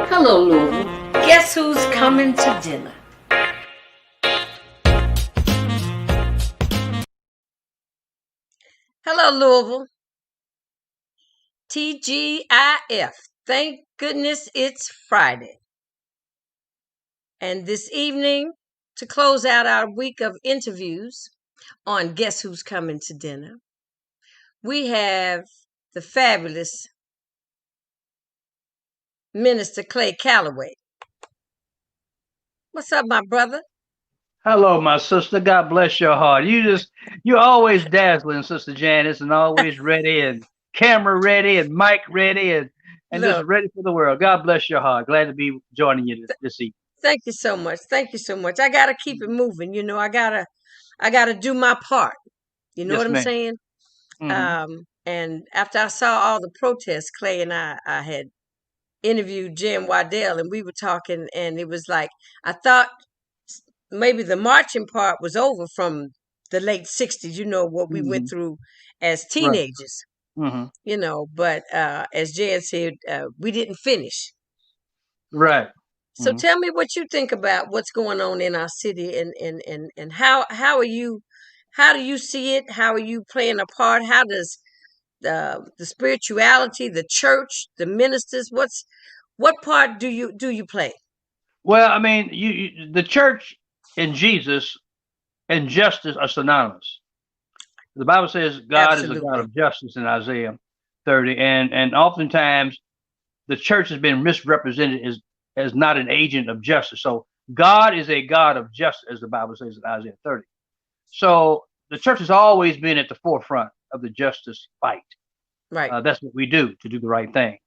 Hello, Louisville. Guess who's coming to dinner? Hello, Louisville. TGIF. Thank goodness it's Friday. And this evening, to close out our week of interviews on Guess Who's Coming to Dinner, we have the fabulous Minister Clay Callaway. What's up, my brother? Hello, my sister. God bless your heart. You're always dazzling, Sister Janice, and always ready and camera ready and mic ready and just Look, ready for the world. God bless your heart. Glad to be joining you this evening. thank you so much. Thank you so much. I gotta keep it moving. I gotta do my part. You know what Yes, I'm ma'am. saying? Hmm. And after I saw all the protests, Clay and I had interviewed Jim Waddell, and we were talking, and it was like I thought maybe the marching part was over from the late '60s. You know what we went Hmm. through as Right. teenagers. Hmm. But as Jan said, we didn't finish. Right. So Hmm. tell me what you think about what's going on in our city, and how do you see it? How are you playing a part? How does the spirituality, the church, the ministers, what part do you play? Well, I mean, the church and Jesus and justice are synonymous. The Bible says God is a God Absolutely. of justice in Isaiah 30, and oftentimes the church has been misrepresented as not an agent of justice. So God is a God of justice, as the Bible says in Isaiah 30. So the church has always been at the forefront of the justice fight. Right. That's what we do to do the right thing.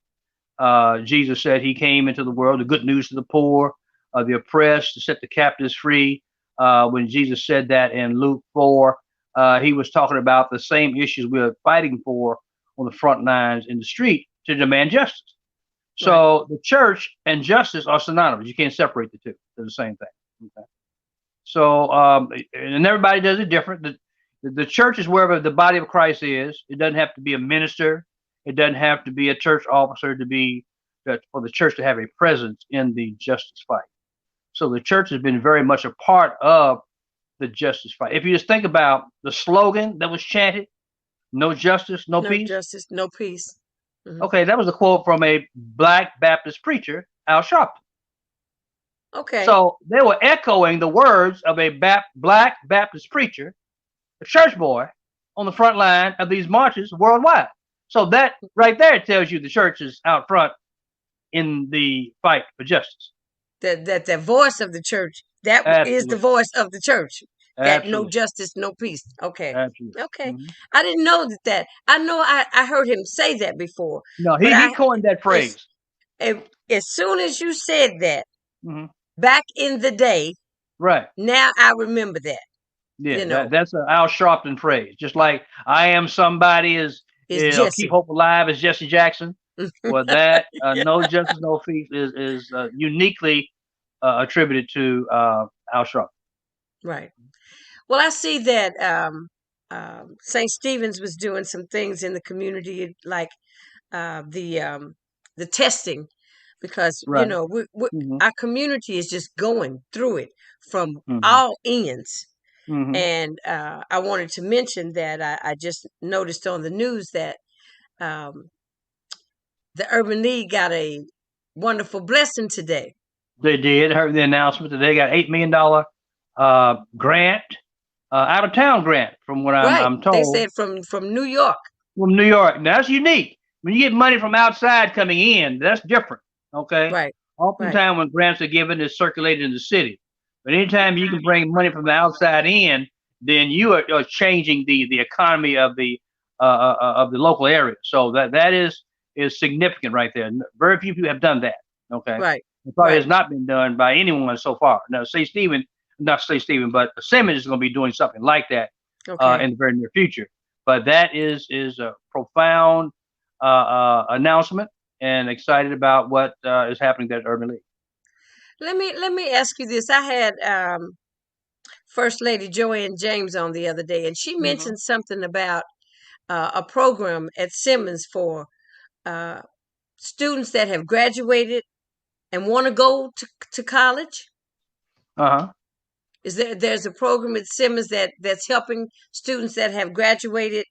Jesus said he came into the world, the good news to the poor, the oppressed, to set the captives free. When Jesus said that in Luke 4, he was talking about the same issues we are fighting for on the front lines in the street to demand justice. Right. So the church and justice are synonymous. You can't separate the two. They're the same thing. Okay. So, and everybody does it different. The church is wherever the body of Christ is. It doesn't have to be a minister. It doesn't have to be a church officer to be for the church to have a presence in the justice fight. So the church has been very much a part of the justice fight. If you just think about the slogan that was chanted, "No justice, no No peace." justice, no peace. Hmm. Okay, that was a quote from a black Baptist preacher, Al Sharpton. Okay. So they were echoing the words of a black Baptist preacher, a church boy, on the front line of these marches worldwide. So that right there tells you the church is out front in the fight for justice. That the voice of the church, that is the Absolutely. voice of the church. That no Absolutely. justice, no peace. Okay. Absolutely. Okay. Hmm. I didn't know that. I know I heard him say that before, No, but he coined that as phrase. as soon as you said that Hmm. back in the day, Right. now I remember that. Yeah, You know, that's an Al Sharpton phrase. Just like I am somebody is it's keep Jesse. hope alive as Jesse Jackson. Well, that no justice, no peace is uniquely attributed to Al Sharpton. Right. Well, I see that St. Stephen's was doing some things in the community, like uh, the um, the testing, because Right. Hmm. our community is just going through it from Hmm. all ends. Hmm. And I wanted to mention that I just noticed on the news that um, the Urban League got a wonderful blessing today. They did. Heard the announcement that they got $8 million grant, out of town grant, from what Right. I'm They told, said from New York. from New York. Now that's unique. When you get money from outside coming in, that's different. Okay. Right. Right. Oftentimes when grants are given, it's circulated in the city. But anytime you can bring money from the outside in, then you are changing the economy of the local area. So that is significant right there. Very few people have done that. Okay. Right. It probably Right. has not been done by anyone so far. Now, not say Stephen, but Simmons is going to be doing something like that Okay. in the very near future. But that is a profound announcement, and excited about what is happening at Urban League. Let me ask you this. I had First Lady Joanne James on the other day, and she Hmm. mentioned something about a program at Simmons for uh, students that have graduated and want to go to college. Uh-huh. There's a program at Simmons that's helping students that have graduated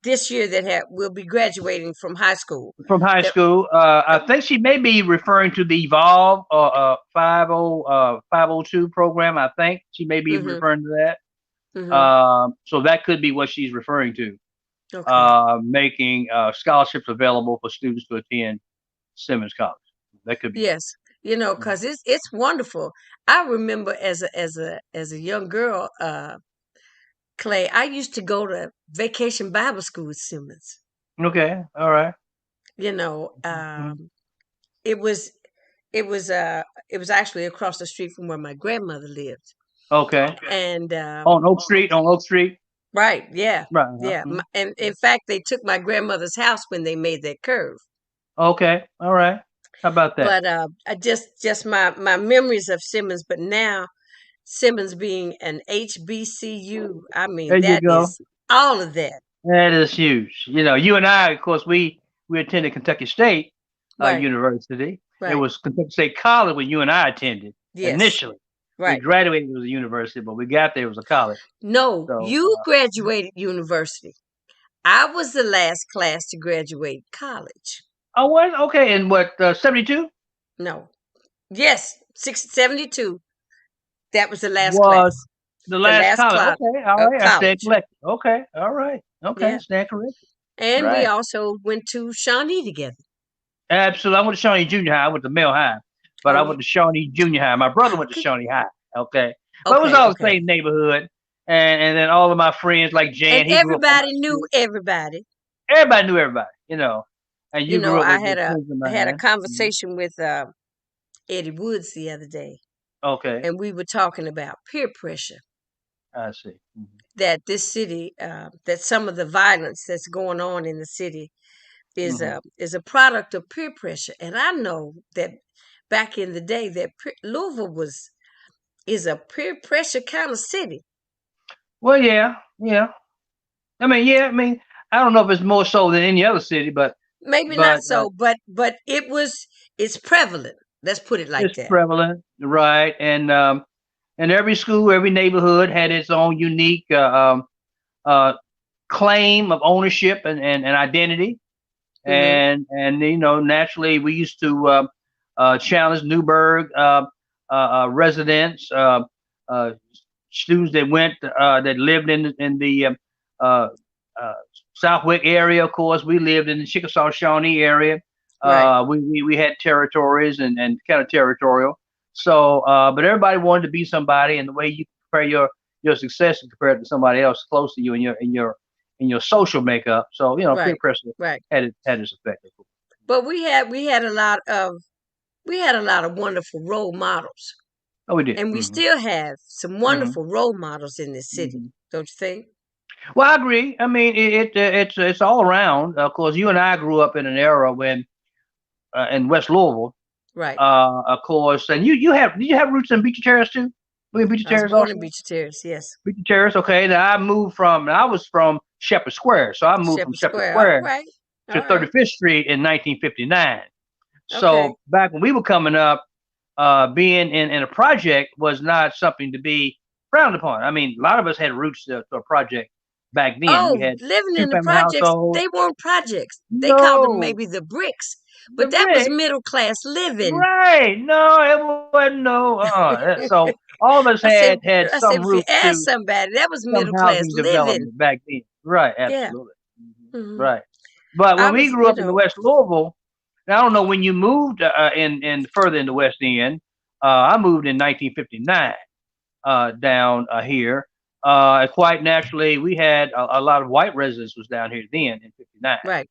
this year that will be graduating from high school. From high That, school. I think she may be referring to the Evolve 502 program. I think she may be mm-hmm, referring to that. mm-hmm. So that could be what she's referring to. Okay. Making scholarships available for students to attend Simmons College. That could be it. Yes, because it's wonderful. I remember as a young girl, Clay, I used to go to vacation Bible school at Simmons. Okay. All right. You know, Mhm. it was it was uh it was actually across the street from where my grandmother lived. Okay. And On Oak Street. On Oak Street. right, yeah, Right. yeah. And in fact, they took my grandmother's house when they made that curve. Okay. All right. How about that? But I just my memories of Simmons, but now Simmons being an HBCU, I mean There you that go. is all of that. That is huge. You and I, of course, we attended Kentucky State Right, University. It right. was Kentucky State College when you and I attended Yes, initially. We right. graduated it was a university, but we got there it was a college. No, So, you graduated university. I was the last class to graduate college. oh, what? Okay, and what? 72 No. Yes, 672. That was the last was class. the The last last college. class Okay, all of right. I stand college. corrected. Okay, all right. Okay, Yeah. stand corrected. And we Right. also went to Shawnee together. Absolutely. I went to Shawnee Junior High. I went to Mill High, but Oh, I you went to Shawnee Junior High. My brother went to okay? Shawnee High. Okay, but it was Okay, all the okay. same neighborhood, and then all of my friends like And Jan, he grew up on my everybody knew street. everybody. Everybody knew everybody. And You you know, grew up I with had a friends of I had a mine. Mhm. conversation with Eddie Woods the other day, Okay, and we were talking about peer pressure. I see. Mhm. That this city, that some of the violence that's going on in the city Mhm. is a product of peer pressure. And I know that back in the day that Louisville is a peer pressure kind of city. Well, yeah, yeah. I mean, yeah. I mean, I don't know if it's more so than any other city, but Maybe but not so, but it's prevalent. Let's put it like it's that. prevalent, right? And every school, every neighborhood had its own unique uh, claim of ownership and identity. Hmm. And naturally, we used to challenge Newburgh residents, uh, students that that lived in the uh, uh, Southwick area. Of course, we lived in the Chickasaw Shawnee area. Right, We had territories and kind of territorial. So, but everybody wanted to be somebody, and the way you compare your success compared to somebody else close to you in your social makeup. So, peer right, pressure right. had its effect. But we had a lot of wonderful role models, Oh, we did. and we Hmm. still have some Hmm. wonderful role models in this city. Hmm. Don't you think? Well, I agree. I mean, it's all around. Of course, you and I grew up in an era when in West Louisville, Right. of course, and did you have roots in Beecher Terrace too? Were you in Beecher I was Terrace born in also? Beach Terrace. Yes, Beecher Terrace. Okay. Now I was from Shepherd Square, so I moved from Shepherd Shepherd Square. All Square right, to all right. 35th Street in 1959. Okay. So back when we were coming up, being in a project was not something to be frowned upon. I mean, a lot of us had roots to a project back then. We Oh, had living two in the family projects, households. they weren't projects. They called them No, maybe the bricks, the but that was brick. middle class living. Right. No, it wasn't no. So all of us I said, had I said, some if you roots ask to somebody, that was some middle class housing living. development back then. Right. Yeah. Absolutely. Hmm. Right. But I when we was, grew up in the West Louisville, I don't know when you moved in further in the West End. I moved in 1959 down here. Quite naturally, we had a lot of white residents was down here then in '59. right,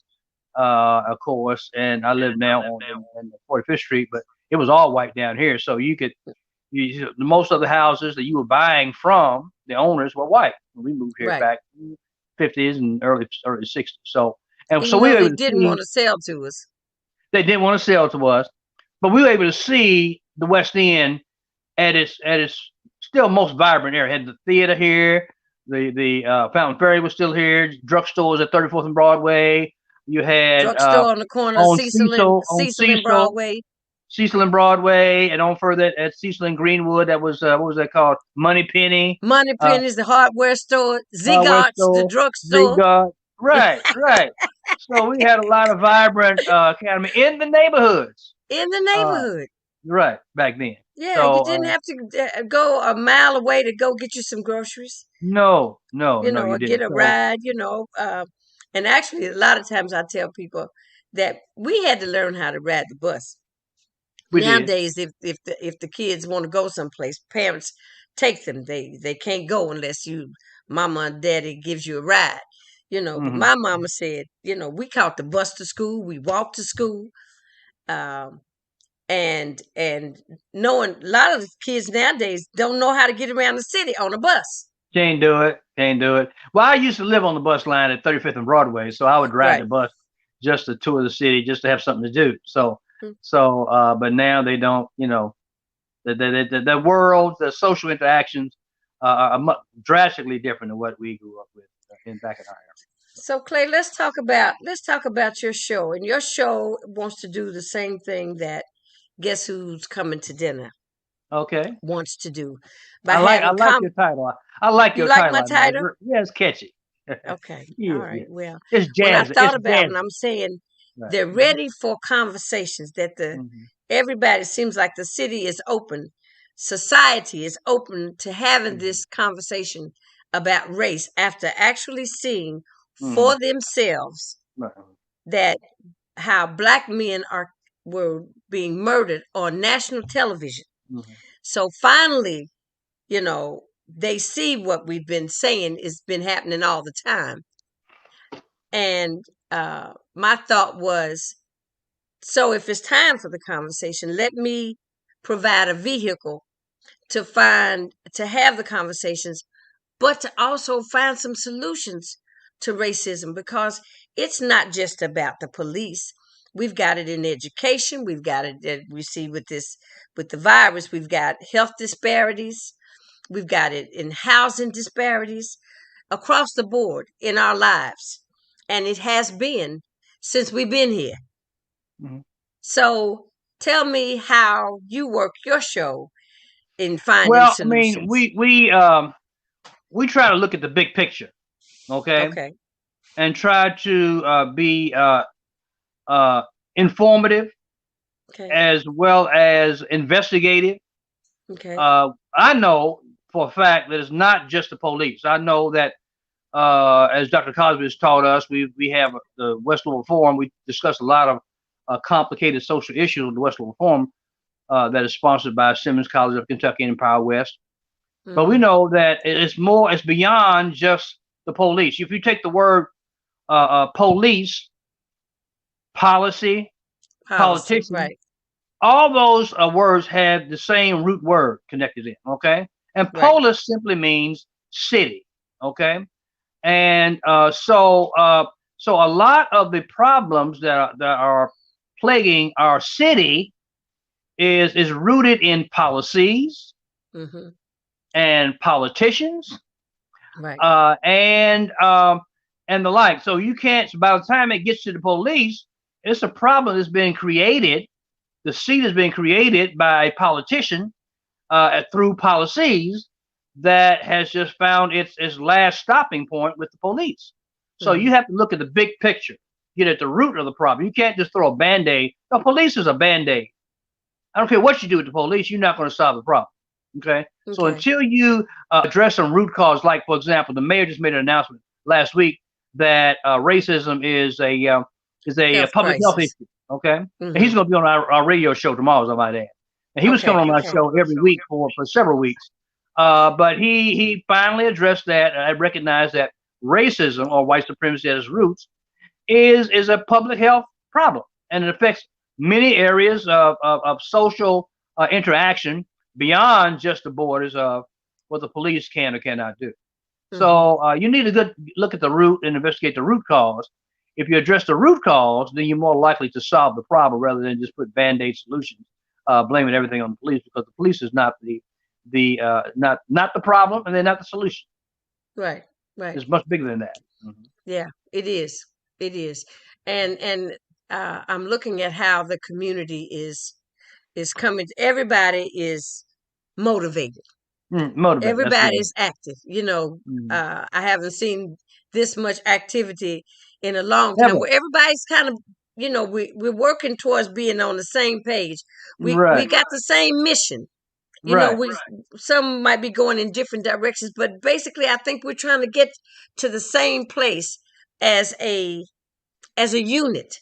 Of course, and I live now in 45th Street, but it was all white down here. So most of the houses that you were buying from the owners were white when we moved here right. back in the '50s and early '60s. So Even we though were they able to didn't want see to sell to us. they didn't want to sell to us, but we were able to see the West End at its still most vibrant area. Had the theater here, the Fountain Ferry was still here, drugstores at 34th and Broadway. You had Drugstore on the corner of on Cecil and Cecil on Cecil and Cecil Broadway. Cecil and Broadway, and on further at Cecil and Greenwood. That was what was that called? Money Penny, Money Pennies, the hardware store, hardware Zigarts, the store, drugstore, Zigard. Right, right. So we had a lot of vibrant academy in the neighborhoods. in the Uh, neighborhood. right back then. Yeah, you So didn't have to go a mile away to go get you some groceries, no, no, no, you or get didn't. a So ride, and actually, a lot of times I tell people that we had to learn how to ride the bus. we did. Nowadays, if the kids want to go someplace, parents take them. They can't go unless mama and daddy gives you a ride. But Hmm. my mama said, we caught the bus to school, we walked to school. Um, and knowing a lot of the kids nowadays don't know how to get around the city on a bus. Can't do it. Can't do it. Well, I used to live on the bus line at 35th and Broadway, so I would ride Right. the bus just to tour the city, just to have something to do. So, Mm. but now they don't. The world, the social interactions drastically different than what we grew up with in back in our So Clay, let's talk about your show. And your show wants to do the same thing that Guess Who's Coming to Dinner era. Okay. wants to do by I having like your title. I like you your like title. my title? Yeah, it's catchy. Okay. All Yeah, right. yeah. Well, It's when I jazz. thought It's about it, jazz. and I'm saying Right. they're ready for conversations that Hmm. everybody seems like the city is open, society is open to having this conversation about race after actually seeing Hmm. for themselves Right. that how black men were being murdered on national television. Hmm. So finally, they see what we've been saying has been happening all the time. And my thought was, so if it's time for the conversation, let me provide a vehicle to have the conversations, but to also find some solutions to racism, because it's not just about the police. We've got it in education. We've got it that we see with the virus. We've got health disparities. We've got it in housing disparities across the board in our lives. And it has been since we've been here. Hmm. So tell me how you work your show in finding Well, I mean, solutions. we try to look at the big picture, okay, Okay. and try to be uh, informative Okay. as well as investigative. Okay. I know for a fact that it's not just the police. I know that as Dr. Cosby has taught us, we have the West Louisville Forum. We discuss a lot of complicated social issues with the West Louisville Forum that is sponsored by Simmons College of Kentucky and Empower West. But we Mm-hmm. know that it's beyond just the police. If you take the word police, policy, Policy. politician, Right. all those words have the same root word connected in. Okay, and Right. polis simply means city. Okay, and so a lot of the problems that are plaguing our city is rooted in policies Mm-hmm. and politicians Right. uh, and um, and the like. So you can't. So by the time it gets to the police, it's a problem that's being created. The seat is being created by a politician through policies that has just found its last stopping point with the police. So Mm-hmm. you have to look at the big picture, get at the root of the problem. You can't just throw a band-aid. The police is a band-aid. I don't care what you do with the police, you're not going to solve the problem. Okay. So Okay. until you address some root cause, like for example, the mayor just made an announcement last week that racism is a Health public health crisis. issue. Okay. And he's Mm-hmm. going to be on our radio show tomorrow, as I might add. And he was Okay. coming on my Okay. show every week for several weeks. But he finally addressed that, and I recognized that racism or white supremacy at its roots is a public health problem, and it affects many areas of social interaction beyond just the borders of what the police can or cannot do. Mm-hmm. So you need to look at the root and investigate the root cause. If you address the root cause, then you're more likely to solve the problem rather than just put band-aid solutions, blaming everything on the police, because the police is not not the problem, and they're not the solution. Right. Right. It's much bigger than that. Mhm. Yeah. It is. It is. And I'm looking at how the community is coming. Everybody is motivated. Motivated. That's good. Everybody's active. I haven't seen this much activity in a long time. Ever. Where everybody's kind of, we're working towards being on the same page. We Right. got the same mission. Right. We some might be going in different directions, but basically, I think we're trying to get to the same place as a unit,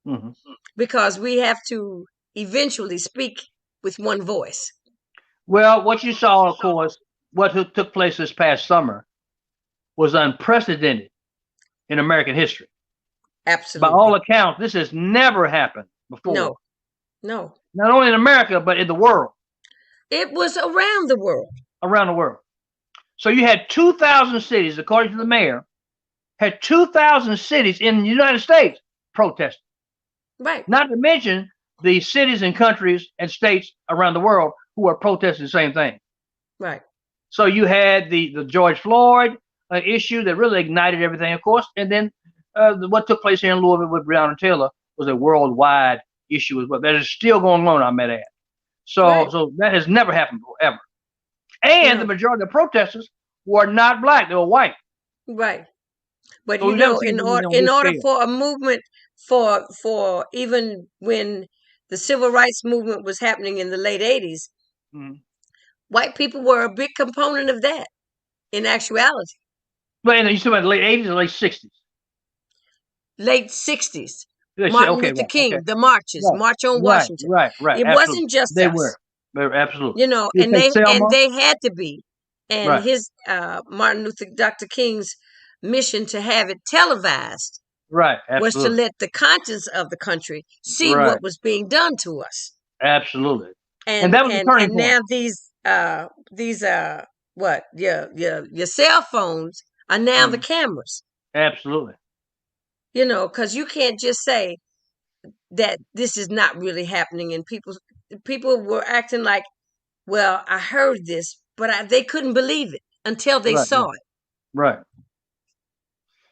Mm-hmm. because we have to eventually speak with one voice. Well, what you saw, of course, what took place this past summer was unprecedented in American history. By Absolutely. all accounts, this has never happened before. No. Not only in America, but in the world. It was around the world. Around the world. So you had 2,000 cities, according to the mayor, had 2,000 cities in the United States protesting. Right. Not to mention the cities and countries and states around the world who are protesting the same thing. Right. So you had the George Floyd issue that really ignited everything, of course, and then what took place here in Louisville with Breonna Taylor was a worldwide issue as well. That is still going on, I might add. So that has never happened before, ever. And the majority of the protesters were not black; they were white. Right. But So in order for a movement, for even when the civil rights movement was happening in the late 80s, white people were a big component of that, in actuality. But you talking about the late 80s or late 60s? Late 60s. Martin Luther King, the marches, March on Washington. Right. It wasn't just they us. Were absolutely. And they had to be. And his Dr. King's mission to have it televised was to let the conscience of the country see what was being done to us. Absolutely. And that was the turning point. Now these your cell phones are now the cameras. Absolutely. Because you can't just say that this is not really happening, and people were acting like, well, I heard this, but they couldn't believe it until they saw it. Right.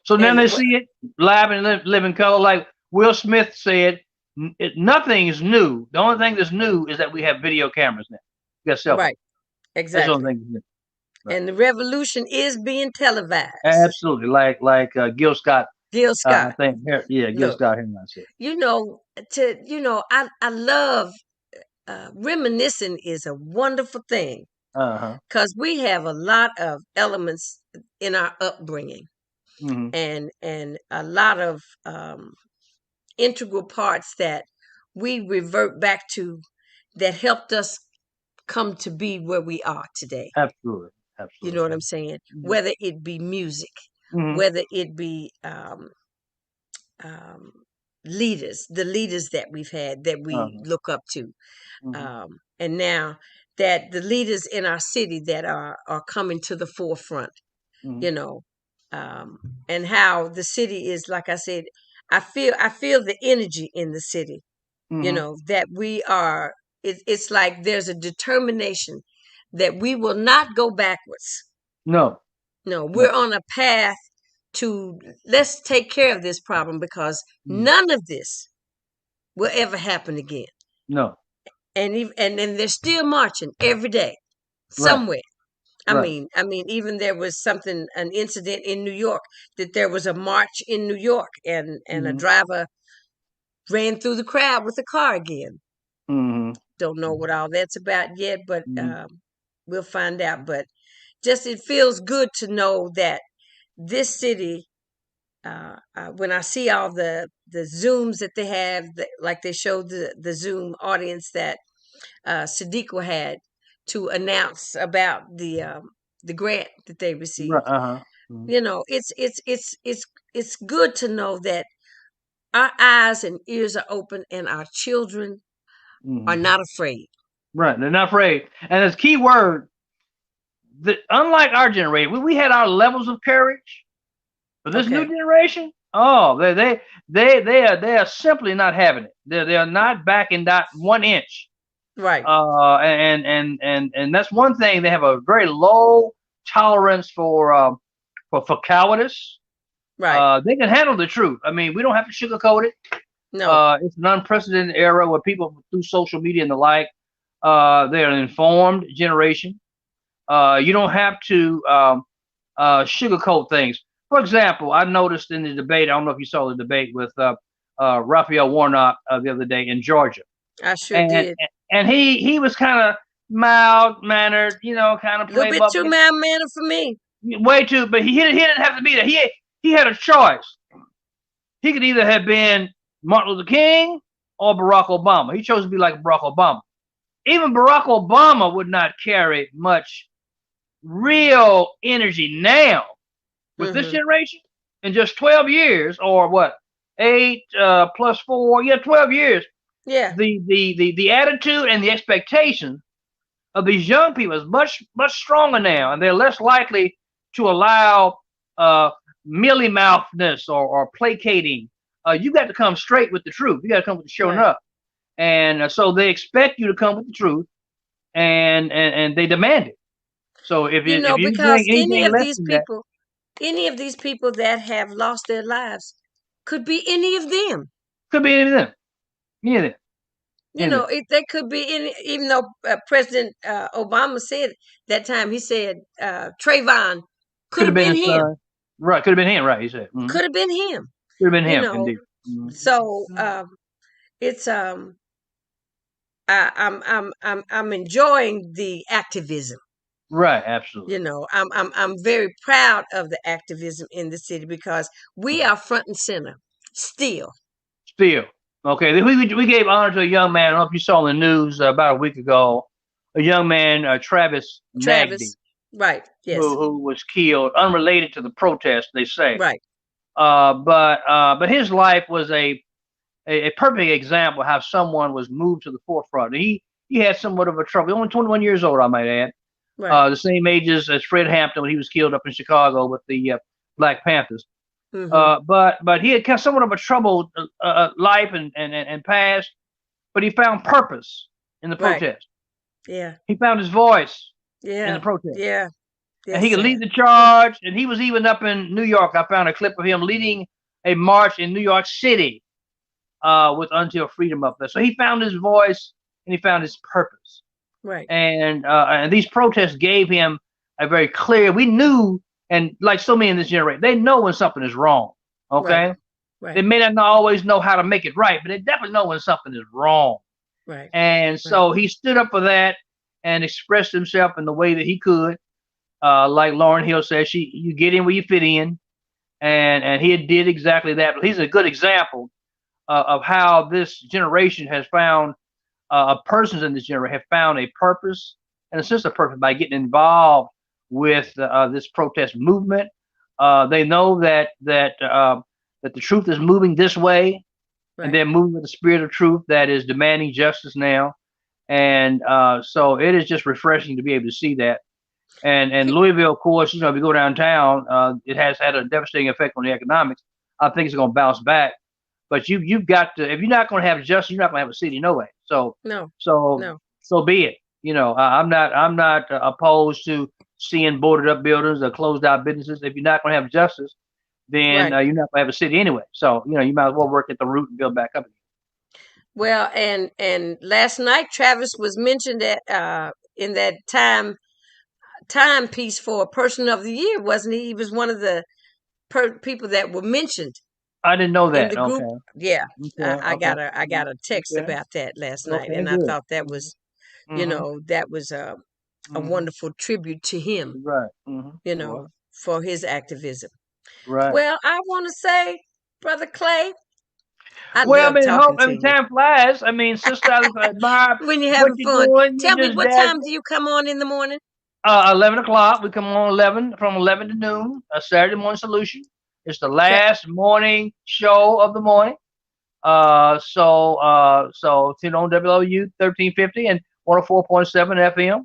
So now they see it live and live in color. Like Will Smith said, nothing is new. The only thing that's new is that we have video cameras now. We got cell phones. Right. Exactly. That's the only thing that's new. Right. And the revolution is being televised. Absolutely. Like Gil Scott. Gil Scott. I think. Gil Scott. I love reminiscing is a wonderful thing. Because we have a lot of elements in our upbringing, and a lot of integral parts that we revert back to that helped us come to be where we are today. Absolutely. You know what I'm saying? Whether it be music, whether it be leaders, the leaders that we've had that we look up to, and now that the leaders in our city that are coming to the forefront, and how the city is, like I said, I feel the energy in the city, that we are. It's like there's a determination that we will not go backwards. No, we're on a path to let's take care of this problem, because none of this will ever happen again. No. And then they're still marching every day somewhere. Right. I mean, even there was an incident in New York, that there was a march in New York, and a driver ran through the crowd with a car again. Don't know what all that's about yet, but we'll find out. But just it feels good to know that this city, when I see all the Zooms that they have, like they showed the Zoom audience that Sadiqa had to announce about the grant that they received. It's good to know that our eyes and ears are open, and our children are not afraid. Right, they're not afraid. And it's key word that unlike our generation, we had our levels of courage. But this new generation, they are simply not having it. They are not backing that 1 inch. Right. And that's one thing. They have a very low tolerance for cowardice. Right. They can handle the truth. I mean, we don't have to sugarcoat it. No. It's an unprecedented era where people through social media and the like, they're an informed generation. You don't have to sugarcoat things. For example, I noticed in the debate, I don't know if you saw the debate with Raphael Warnock the other day in Georgia, I sure and did. and he was kind of mild mannered, kind of A little play bit too bubbly, mild mannered for me. way too. But he didn't have to be there. He had a choice. He could either have been Martin Luther King or Barack Obama. He chose to be like Barack Obama. Even Barack Obama would not carry much real energy now with this Hmm. generation in just 12 years or what, 8 plus 4, yeah, 12 years. Yeah. The attitude and the expectation of these young people is much stronger now, and they're less likely to allow uh, mealy mouthness or placating. You got to come straight with the truth. You got to come with the showing Right. up, and so they expect you to come with the truth, and they demand it. So if you Because bring anything less than that, any of these people that have lost their lives could be any of them. could be any of them, any of them, any of them. They could be any, even though President Obama said that time, he said Trayvon could Could have have been been his him. son, right? Could have been him, right? He said, Could have been him. could have been You him, know, indeed. Mhm. so it's I'm enjoying the activism. Right, absolutely. I'm very proud of the activism in the city because we are front and center still. Still, okay. We gave honor to a young man. I don't know if you saw in the news about a week ago. A young man, Travis Nagdy, Travis, right? Yes, who was killed, unrelated to the protest. They say, right, but his life was a perfect example of how someone was moved to the forefront. He had somewhat of a trouble. Only 21 years old, I might add. right. The same age as Fred Hampton when he was killed up in Chicago with the Black Panthers. Mm-hmm. But he had kind of somewhat of a troubled life and past, but he found purpose in the Right. protest. Yeah. He found his voice in the Yeah. protest, Yeah. and he Yes, could sir. lead the charge. And he was even up in New York. I found a clip of him leading a march in New York City with Until Freedom up there. So he found his voice and he found his purpose. Right. And these protests gave him a very clear. We knew, and like so many in this generation, they know when something is wrong. Right. Okay, they Right. may not always know how to make it right, but they definitely know when something is wrong. Right. And Right. so he stood up for that and expressed himself in the way that he could. Like Lauren Hill said, you get in where you fit in, and he did exactly that. He's a good example of how this generation has found persons in this generation have found a purpose and a sense of purpose by getting involved with this protest movement. They know that the truth is moving this way, and Right. they're moving with the spirit of truth that is demanding justice now. And so it is just refreshing to be able to see that. And He- Louisville, of course, if you go downtown, it has had a devastating effect on the economics. I think it's going to bounce back, but you've got to, if you're not going to have justice, you're not going to have a city, no way. So No. so No. so be it. I'm not opposed to seeing boarded up buildings or closed out businesses. If you're not going to have justice, then Right. you're not going to have a city anyway. So you might as well work at the root and build back up again. Well, and last night Travis was mentioned at in that timepiece for Person of the Year, wasn't he? He was one of the people that were mentioned I didn't know in that. the group. Okay. Yeah, Okay. I Okay. got a text Okay. about that last night, Okay. and I Good. thought that Hmm. was Hmm. that was a Hmm. wonderful tribute to him. Right. Hmm. Well, For his activism. right. Well, I want to say, Brother Clay, I Well, I love mean, talking to you. time flies. I mean, sister, I admire When you're what having you're fun, doing. tell You're me just what dad. time do you come on in the morning? 11 o'clock. We come on 11 from 11 to noon. A Saturday morning solution. It's the last morning show of the morning. So tune on WOU 1350 and 104.7 FM.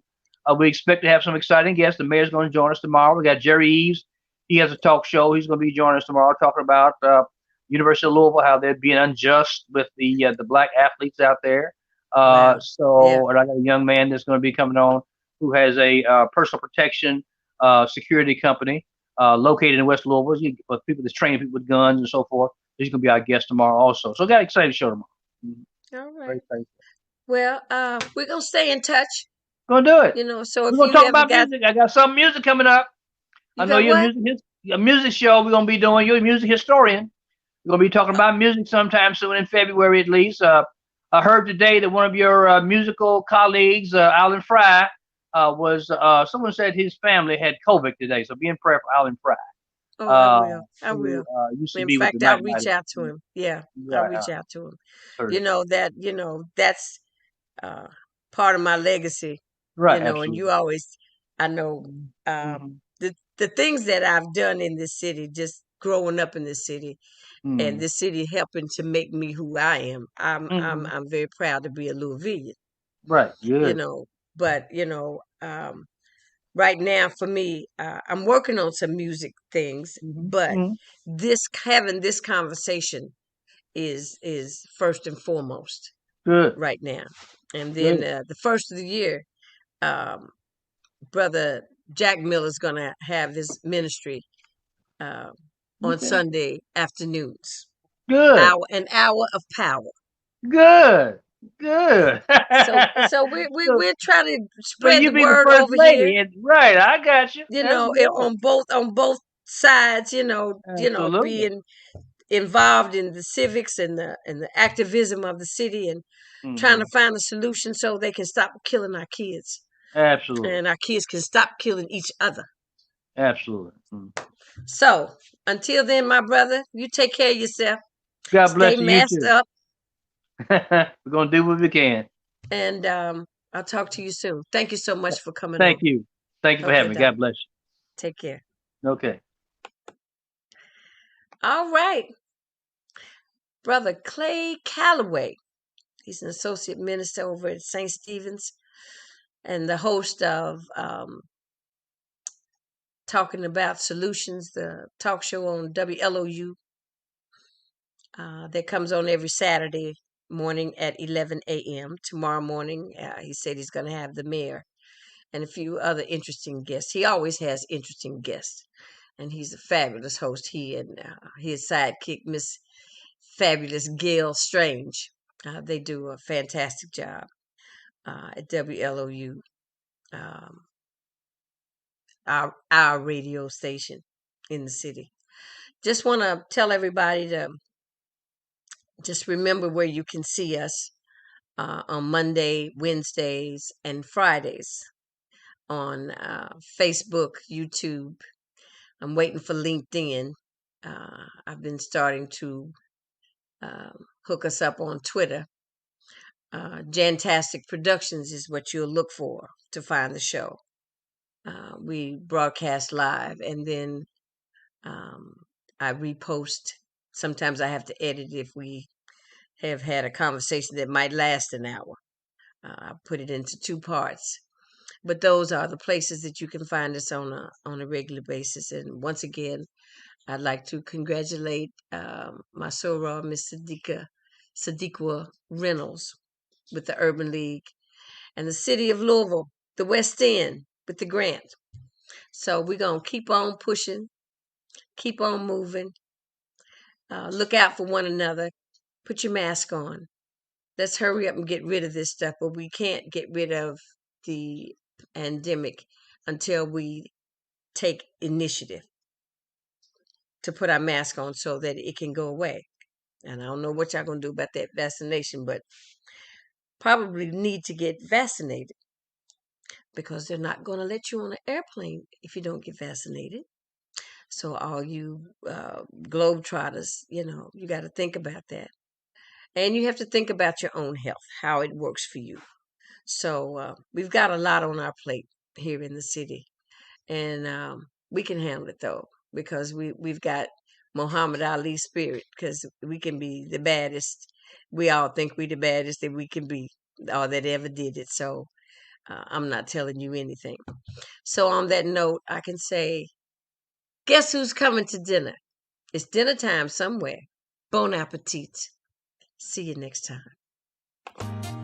We expect to have some exciting guests. The mayor's going to join us tomorrow. We got Jerry Eves. He has a talk show. He's going to be joining us tomorrow, talking about University of Louisville, how they're being unjust with the black athletes out there. Wow. Yeah. And I got a young man that's going to be coming on who has a personal protection security company located in West Louisville for people that's training people with guns and so forth. He's going to be our guest tomorrow also. So I got excited show tomorrow. All Very right. excited. Well, we're gonna stay in touch. Going to do it. So We're if going to you talk ever about got, music. I got some music coming up. I you know got you're what? a music show we're going to be doing. You're a music historian. We're going to be talking about music sometime soon in February at least. I heard today that one of your musical colleagues, Alan Fry, someone said his family had COVID today. So be in prayer for Alan Fry, Oh, I will. I who will. used to In be with the fact, I'll Night reach Riders. out to him. Yeah, I'll Right. reach out to him. Heard it. That's uh, part of my legacy. Right. And Absolutely. you always, I know, Mm-hmm. the things that I've done in this city, just growing up in this city, and Mm-hmm. this city helping to make me who I am. Mm-hmm. I'm very proud to be a Louisvillian. Right. You Good. know, but right now for me, I'm working on some music things, Mm-hmm. but Mm-hmm. this having this conversation is first and foremost Good. right now. And then Good. the first of the year, um, brother Jack Miller's gonna have his ministry uh, on Okay. Sunday afternoons. Good. An hour of power. Good. Good. So so, we're trying to so spread you the be the word first over here. lady, and right? I got you. That's good. On both sides. Absolutely. Being involved in the civics and the activism of the city, and trying to Mm-hmm. find a solution so they can stop killing our kids Absolutely. and our kids can stop killing each other. Absolutely. Mm. So until then, my brother, you take care of yourself. God Stay bless you masked too. up, We're gonna do what we can. and I'll talk to you soon. Thank you so much for coming Thank on. you. Thank you for Okay, having me. God darling. bless Take care. you. Okay. All right. Brother Clay Callaway. He's an associate minister over at St. Stephen's and the host of Talking About Solutions, the talk show on WLOU that comes on every Saturday morning at 11 a.m. Tomorrow morning, he said he's going to have the mayor and a few other interesting guests. He always has interesting guests, and he's a fabulous host. He and his sidekick, Miss Fabulous Gail Strange, they do a fantastic job at WLOU, um, our radio station in the city. Just want to tell everybody to just remember where you can see us on Monday, Wednesdays, and Fridays on Facebook, YouTube. I'm waiting for LinkedIn. I've been starting to hook us up on Twitter. Jantastic Productions is what you'll look for to find the show. We broadcast live, and then I repost. Sometimes I have to edit if we have had a conversation that might last an hour. I put it into two parts. But those are the places that you can find us on a regular basis. And once again, I'd like to congratulate my soror, Miss Sadiqa Reynolds, with the Urban League, and the city of Louisville, the West End, with the grant. So we're gonna keep on pushing, keep on moving. Look out for one another. Put your mask on. Let's hurry up and get rid of this stuff. But we can't get rid of the pandemic until we take initiative to put our mask on so that it can go away. And I don't know what y'all gonna do about that vaccination, but probably need to get vaccinated because they're not gonna let you on an airplane if you don't get vaccinated. So all you globetrotters, you got to think about that, and you have to think about your own health, how it works for you. So we've got a lot on our plate here in the city, and we can handle it though because we've got Muhammad Ali's spirit because we can be the baddest. We all think we the baddest that we can be, or that ever did it. So I'm not telling you anything. So on that note, I can say, guess who's coming to dinner? It's dinner time somewhere. Bon appetit. See you next time.